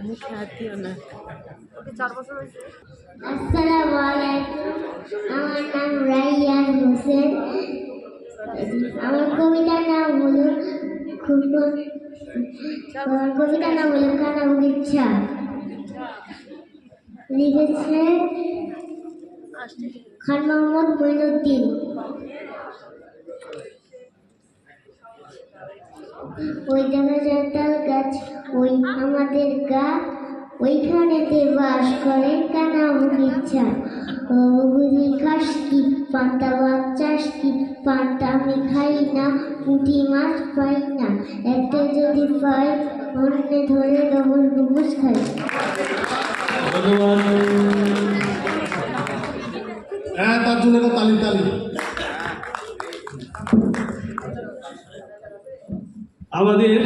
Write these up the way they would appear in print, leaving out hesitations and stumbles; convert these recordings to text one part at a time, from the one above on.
মুখে হাত দিও না। ওকে 4 বছর হয়েছে। আসসালামু আলাইকুম, আমার নাম রাইয়ান হোসেন। আমার কবিতার নাম হলো কানা ইচ্ছা। লিখেছে খান মোহাম্মদ মঈনুদ্দিন। ওই দেখা যায় তাল গাছ, ওই আমাদের গা, ওইখানেতে বাস করে কানা ইচ্ছা। বুঝি খাস কি পান্তা ভাত চাস কি? পান্তা আমি খাই না, পুঁটি মাছ পাই না, একটা যদি পাই অন্যে ধরে ডবল ডুবুস খাই। হ্যাঁ, তার জন্য তালি তালি। আমাদের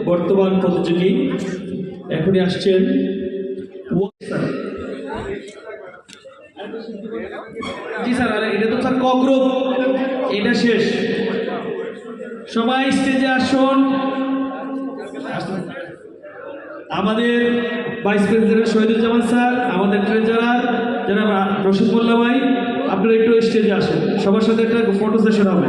বর্তমান প্রতিযোগী এখনই আসছেন। জি স্যার, এটা তো স্যার ক গ্রুপ, এটা শেষ। সবাই স্টেজে আসুন। আমাদের ভাইস প্রেসিডেন্ট শহীদুজ্জামান স্যার, আমাদের ট্রেজারার জনাব রশিদ মোল্লা ভাই, আপনারা একটু স্টেজে আসেন। সবার সাথে একটা ফটো সেশন হবে।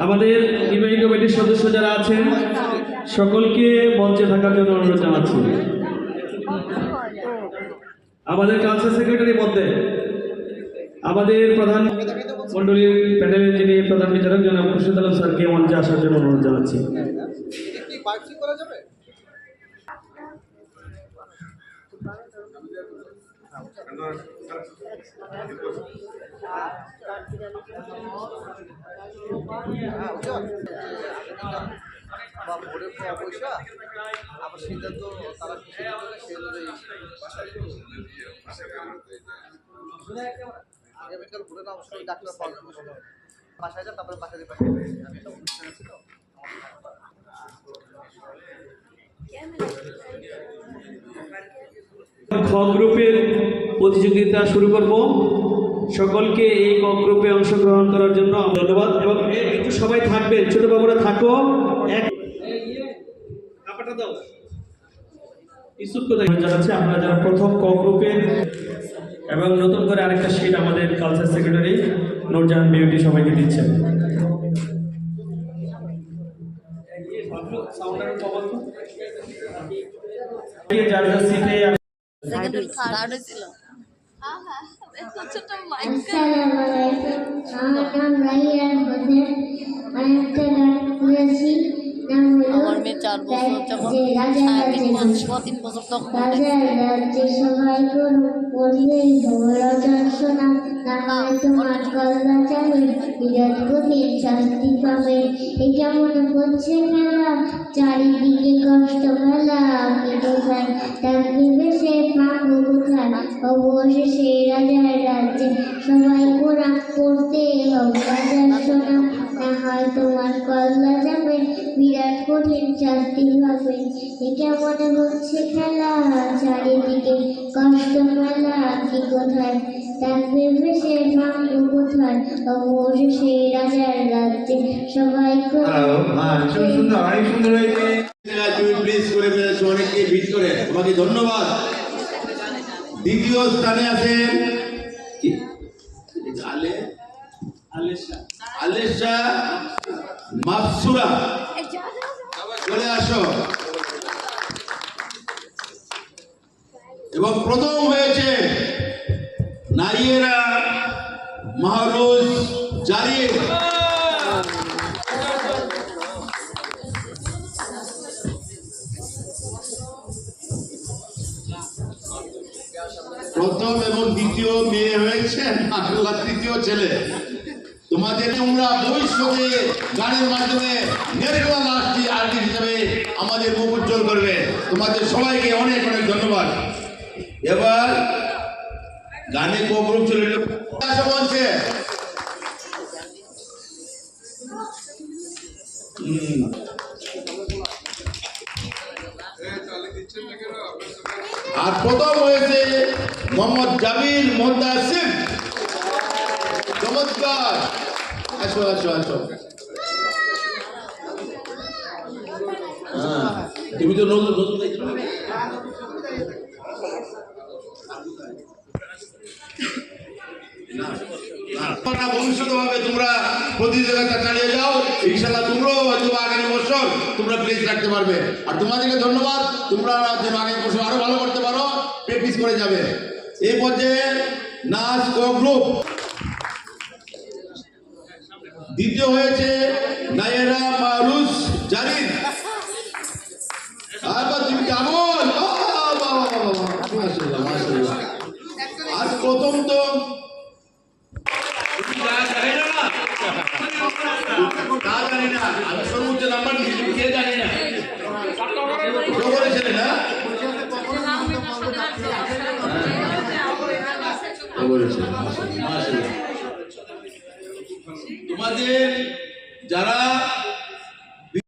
আমাদের নির্বাহী কমিটির সদস্য যারা আছেন সকলকে মঞ্চে থাকার জন্য অনুরোধ জানাচ্ছি। আমাদের কালচার সেক্রেটারি মধ্যে আমাদের প্রধান মন্ডলীর প্যানেলের যিনি প্রধান বিচারক জনাব খুরশিদ আলম স্যারকে মঞ্চে আসার জন্য অনুরোধ জানাচ্ছি। আবার সিদ্ধান্ত তারা আগামীকাল ভোরে না অবশ্যই ডাক্তার বাসায় যান, তারপরে বাসায় পাঠিয়ে আমি একটা অনুষ্ঠান আছি তো। খ গ্রুপের প্রতিযোগিতা শুরু করব। সকলকে এই ক গ্রুপে অংশগ্রহণ করার জন্য ধন্যবাদ। এবং একটু সবাই থাকবেন, ছোট বাবুরা থাকো। জানাচ্ছি আপনারা যারা প্রথম ক গ্রুপে, এবং নতুন করে আরেকটা শীট আমাদের কালচার সেক্রেটারি নূরজাহান বিউটি সবাইকে দিচ্ছেন। যার যার সিটে আসসালামু আলাইকুম, আমার নাম রাইয়ান হোসেন। আমি একটা গান করেছি, নাম হলো রাজার রাজ্যে সবাই করুন পড়লে রচনা, না হয় তোমার কল্লা চাবে বিরাট কঠিন শাস্তি পাবে। এই কেমন করছে খেলা, চারিদিকে কষ্ট ফেলা, আমি কোথায় ডাকবে ভেসে পাবো কোথায়? অবশেষে রাজার রাজ্যে সবাই কোরআন পড়তে হবে রাজার সোনা, না হয় তোমার কল্লা যাবে বিরাট কঠিন শাস্তি হবে। এ কেমন হচ্ছে খেলা, চারিদিকে কষ্ট মেলা, কি কোথায় ডাকবে ভেসে ভাঙবো কোথায়? অবশেষে রাজার রাজ্যে সবাই তুমি প্লিজ করে ফেলেছো অনেককে ভিতরে, তোমাকে ধন্যবাদ। দ্বিতীয় স্থানে আছেন আলেশা মাফসুরা, চলে আসো। এবং প্রথম হয়েছে নাইয়েরা মাহরুজ জারির। প্রথম এবং দ্বিতীয় মেয়ে হয়েছে, মাশাআল্লাহ তৃতীয় ছেলে। তোমাদের তোমরা ভবিষ্যতে গানের মাধ্যমে ন্যাশনাল আর্টিস্ট হিসেবে আমাদের মুখ উজ্জ্বল করবে। তোমাদের সবাইকে অনেক অনেক ধন্যবাদ। এবার গানে কবরূপ চলে এলো মঞ্চে। আর প্রথম হয়েছে মোহাম্মদ জামিল মোহতাসিম। চমৎকার, আসো আসো আসো। তুমি তো নতুন নতুন দায়িত্ব পাবে। ভবিষ্যৎ ভাবে তোমরা প্রতিযোগিতা চালিয়ে যাও, ইনশাল্লাহ তোমরাও হয়তো আগামী বছর তোমরা প্লেস রাখতে পারবে। আর তোমাদেরকে ধন্যবাদ, তোমরা যেন আগামী বছর আরো ভালো করতে পারো, প্র্যাকটিস করে যাবে। এই পর্যায়ে নাচ ক গ্রুপ দ্বিতীয় হয়েছে নায়েরা মারুজ জারিন। আবার তুমি কেমন? মাশাআল্লাহ মাশাআল্লাহ। আর প্রথম তো জানি না, আমি সর্বোচ্চ নাম্বার দিয়েছি, কে জানি না করেছিলেন না তোমাদের যারা